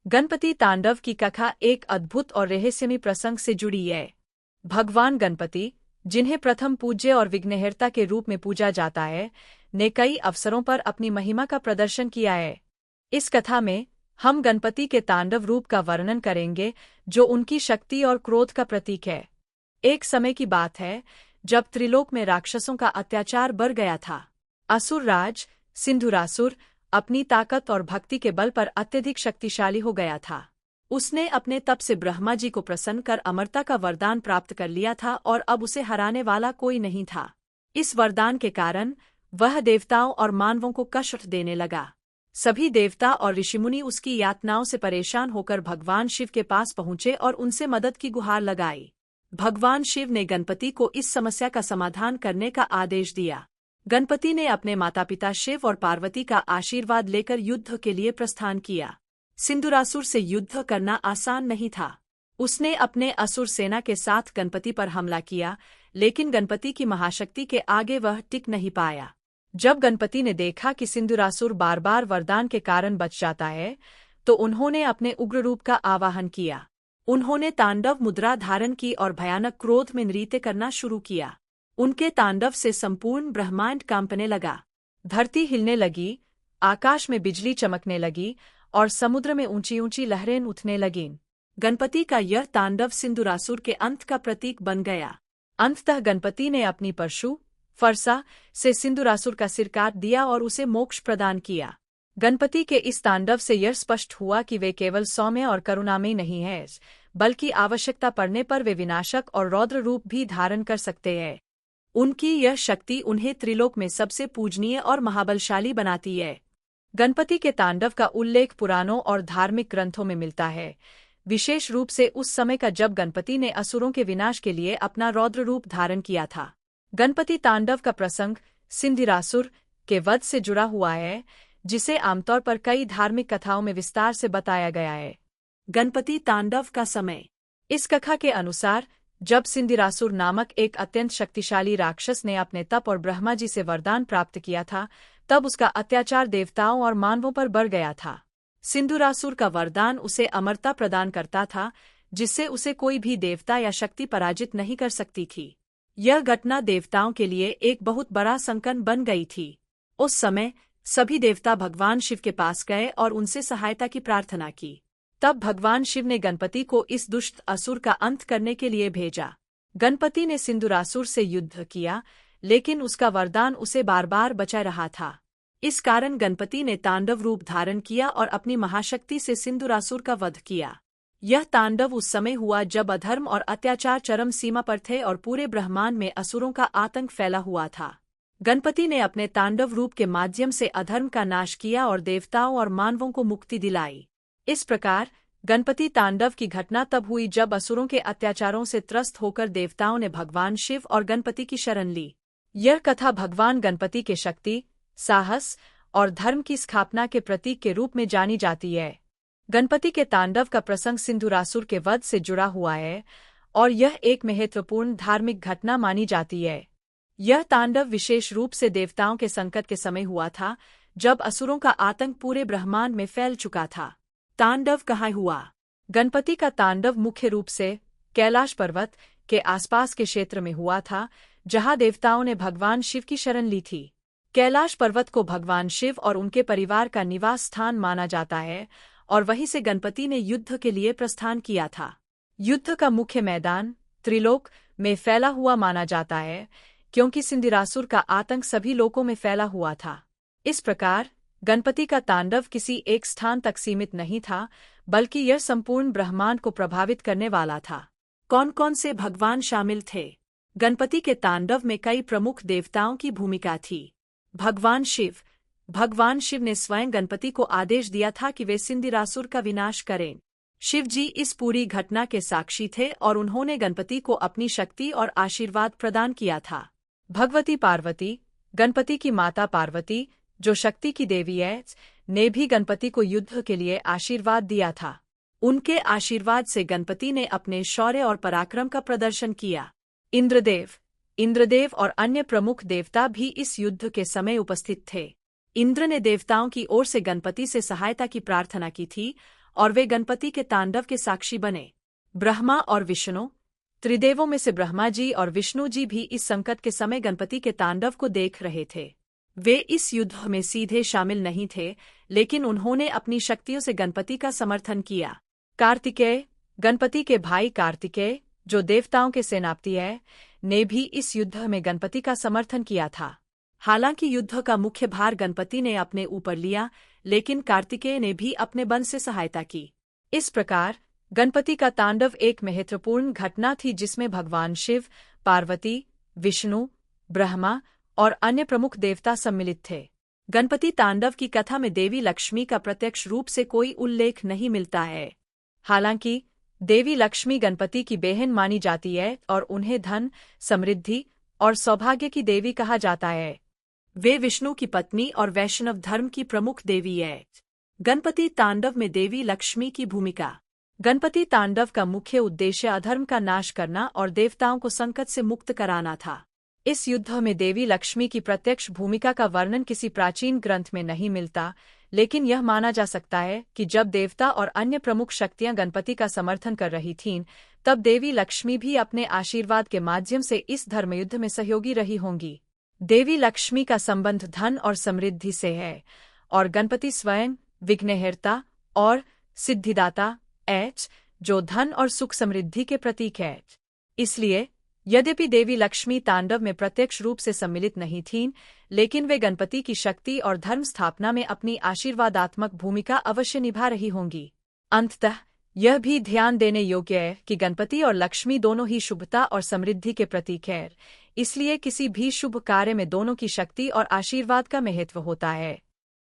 गणपति तांडव की कथा एक अद्भुत और रहस्यमयी प्रसंग से जुड़ी है। भगवान गणपति, जिन्हें प्रथम पूज्य और विघ्नहर्ता के रूप में पूजा जाता है, ने कई अवसरों पर अपनी महिमा का प्रदर्शन किया है। इस कथा में हम गणपति के तांडव रूप का वर्णन करेंगे, जो उनकी शक्ति और क्रोध का प्रतीक है। एक समय की बात है जब त्रिलोक में राक्षसों का अत्याचार बढ़ गया था। असुर राज सिंधुरासुर अपनी ताकत और भक्ति के बल पर अत्यधिक शक्तिशाली हो गया था। उसने अपने तप से ब्रह्मा जी को प्रसन्न कर अमरता का वरदान प्राप्त कर लिया था और अब उसे हराने वाला कोई नहीं था। इस वरदान के कारण वह देवताओं और मानवों को कष्ट देने लगा। सभी देवता और ऋषिमुनि उसकी यातनाओं से परेशान होकर भगवान शिव के पास पहुंचे और उनसे मदद की गुहार लगाई। भगवान शिव ने गणपति को इस समस्या का समाधान करने का आदेश दिया। गणपति ने अपने माता पिता शिव और पार्वती का आशीर्वाद लेकर युद्ध के लिए प्रस्थान किया। सिंधुरासुर से युद्ध करना आसान नहीं था। उसने अपने असुर सेना के साथ गणपति पर हमला किया, लेकिन गणपति की महाशक्ति के आगे वह टिक नहीं पाया। जब गणपति ने देखा कि सिंधुरासुर बार बार वरदान के कारण बच जाता है, तो उन्होंने अपने उग्र रूप का आवाहन किया। उन्होंने तांडव मुद्रा धारण की और भयानक क्रोध में नृत्य करना शुरू किया। उनके तांडव से संपूर्ण ब्रह्मांड कांपने लगा। धरती हिलने लगी, आकाश में बिजली चमकने लगी और समुद्र में ऊंची ऊंची लहरें उठने लगीं। गणपति का यह तांडव सिंधुरासुर के अंत का प्रतीक बन गया। अंततः गणपति ने अपनी परशु फरसा से सिंधुरासुर का सिर काट दिया और उसे मोक्ष प्रदान किया। गणपति के इस तांडव से यह स्पष्ट हुआ कि वे केवल सौम्य और करुणामयी नहीं हैं, बल्कि आवश्यकता पड़ने पर वे विनाशक और रौद्र रूप भी धारण कर सकते हैं। उनकी यह शक्ति उन्हें त्रिलोक में सबसे पूजनीय और महाबलशाली बनाती है। गणपति के तांडव का उल्लेख पुराणों और धार्मिक ग्रंथों में मिलता है, विशेष रूप से उस समय का जब गणपति ने असुरों के विनाश के लिए अपना रौद्र रूप धारण किया था। गणपति तांडव का प्रसंग सिंधुरासुर के वध से जुड़ा हुआ है, जिसे आमतौर पर कई धार्मिक कथाओं में विस्तार से बताया गया है। गणपति तांडव का समय। इस कथा के अनुसार जब सिंधुरासुर नामक एक अत्यंत शक्तिशाली राक्षस ने अपने तप और ब्रह्मा जी से वरदान प्राप्त किया था, तब उसका अत्याचार देवताओं और मानवों पर बढ़ गया था। सिंधुरासुर का वरदान उसे अमरता प्रदान करता था, जिससे उसे कोई भी देवता या शक्ति पराजित नहीं कर सकती थी। यह घटना देवताओं के लिए एक बहुत बड़ा संकट बन गई थी। उस समय सभी देवता भगवान शिव के पास गए और उनसे सहायता की प्रार्थना की। तब भगवान शिव ने गणपति को इस दुष्ट असुर का अंत करने के लिए भेजा। गणपति ने सिंधुरासुर से युद्ध किया, लेकिन उसका वरदान उसे बार बार बचा रहा था। इस कारण गणपति ने तांडव रूप धारण किया और अपनी महाशक्ति से सिंधुरासुर का वध किया। यह तांडव उस समय हुआ जब अधर्म और अत्याचार चरम सीमा पर थे और पूरे ब्रह्मांड में असुरों का आतंक फैला हुआ था। गणपति ने अपने तांडव रूप के माध्यम से अधर्म का नाश किया और देवताओं और मानवों को मुक्ति दिलाई। इस प्रकार गणपति तांडव की घटना तब हुई जब असुरों के अत्याचारों से त्रस्त होकर देवताओं ने भगवान शिव और गणपति की शरण ली। यह कथा भगवान गणपति के शक्ति, साहस और धर्म की स्थापना के प्रतीक के रूप में जानी जाती है। गणपति के तांडव का प्रसंग सिंधुरासुर के वध से जुड़ा हुआ है और यह एक महत्वपूर्ण धार्मिक घटना मानी जाती है। यह तांडव विशेष रूप से देवताओं के संकट के समय हुआ था, जब असुरों का आतंक पूरे ब्रह्मांड में फैल चुका था। तांडव कहाँ हुआ? गणपति का तांडव मुख्य रूप से कैलाश पर्वत के आसपास के क्षेत्र में हुआ था, जहां देवताओं ने भगवान शिव की शरण ली थी। कैलाश पर्वत को भगवान शिव और उनके परिवार का निवास स्थान माना जाता है और वहीं से गणपति ने युद्ध के लिए प्रस्थान किया था। युद्ध का मुख्य मैदान त्रिलोक में फैला हुआ माना जाता है, क्योंकि सिंधुरासुर का आतंक सभी लोकों में फैला हुआ था। इस प्रकार गणपति का तांडव किसी एक स्थान तक सीमित नहीं था, बल्कि यह संपूर्ण ब्रह्मांड को प्रभावित करने वाला था। कौन कौन से भगवान शामिल थे? गणपति के तांडव में कई प्रमुख देवताओं की भूमिका थी। भगवान शिव। भगवान शिव ने स्वयं गणपति को आदेश दिया था कि वे सिंधुरासुर का विनाश करें। शिव जी इस पूरी घटना के साक्षी थे और उन्होंने गणपति को अपनी शक्ति और आशीर्वाद प्रदान किया था। भगवती पार्वती। गणपति की माता पार्वती, जो शक्ति की देवी है, ने भी गणपति को युद्ध के लिए आशीर्वाद दिया था। उनके आशीर्वाद से गणपति ने अपने शौर्य और पराक्रम का प्रदर्शन किया। इंद्रदेव। इंद्रदेव और अन्य प्रमुख देवता भी इस युद्ध के समय उपस्थित थे। इंद्र ने देवताओं की ओर से गणपति से सहायता की प्रार्थना की थी और वे गणपति के तांडव के साक्षी बने। ब्रह्मा और विष्णु, त्रिदेवों में से ब्रह्मा जी और विष्णु जी भी इस संकट के समय गणपति के तांडव को देख रहे थे। वे इस युद्ध में सीधे शामिल नहीं थे, लेकिन उन्होंने अपनी शक्तियों से गणपति का समर्थन किया। कार्तिकेय, गणपति के भाई कार्तिकेय, जो देवताओं के सेनापति है, ने भी इस युद्ध में गणपति का समर्थन किया था। हालांकि युद्ध का मुख्य भार गणपति ने अपने ऊपर लिया, लेकिन कार्तिकेय ने भी अपने बल से सहायता की। इस प्रकार गणपति का तांडव एक महत्वपूर्ण घटना थी जिसमें भगवान शिव, पार्वती, विष्णु, ब्रह्मा और अन्य प्रमुख देवता सम्मिलित थे। गणपति तांडव की कथा में देवी लक्ष्मी का प्रत्यक्ष रूप से कोई उल्लेख नहीं मिलता है। हालांकि देवी लक्ष्मी गणपति की बहन मानी जाती है और उन्हें धन, समृद्धि और सौभाग्य की देवी कहा जाता है। वे विष्णु की पत्नी और वैष्णव धर्म की प्रमुख देवी है। गणपति तांडव में देवी लक्ष्मी की भूमिका। गणपति तांडव का मुख्य उद्देश्य अधर्म का नाश करना और देवताओं को संकट से मुक्त कराना था। इस युद्ध में देवी लक्ष्मी की प्रत्यक्ष भूमिका का वर्णन किसी प्राचीन ग्रंथ में नहीं मिलता, लेकिन यह माना जा सकता है कि जब देवता और अन्य प्रमुख शक्तियां गणपति का समर्थन कर रही थीं, तब देवी लक्ष्मी भी अपने आशीर्वाद के माध्यम से इस धर्मयुद्ध में सहयोगी रही होंगी। देवी लक्ष्मी का संबंध धन और समृद्धि से है, और गणपति स्वयं विघ्नहर्ता और सिद्धिदाता जो धन और सुख समृद्धि के प्रतीक है। इसलिए यद्यपि देवी लक्ष्मी तांडव में प्रत्यक्ष रूप से सम्मिलित नहीं थीं, लेकिन वे गणपति की शक्ति और धर्म स्थापना में अपनी आशीर्वादात्मक भूमिका अवश्य निभा रही होंगी। अंततः यह भी ध्यान देने योग्य है कि गणपति और लक्ष्मी दोनों ही शुभता और समृद्धि के प्रतीक हैं, इसलिए किसी भी शुभ कार्य में दोनों की शक्ति और आशीर्वाद का महत्व होता है।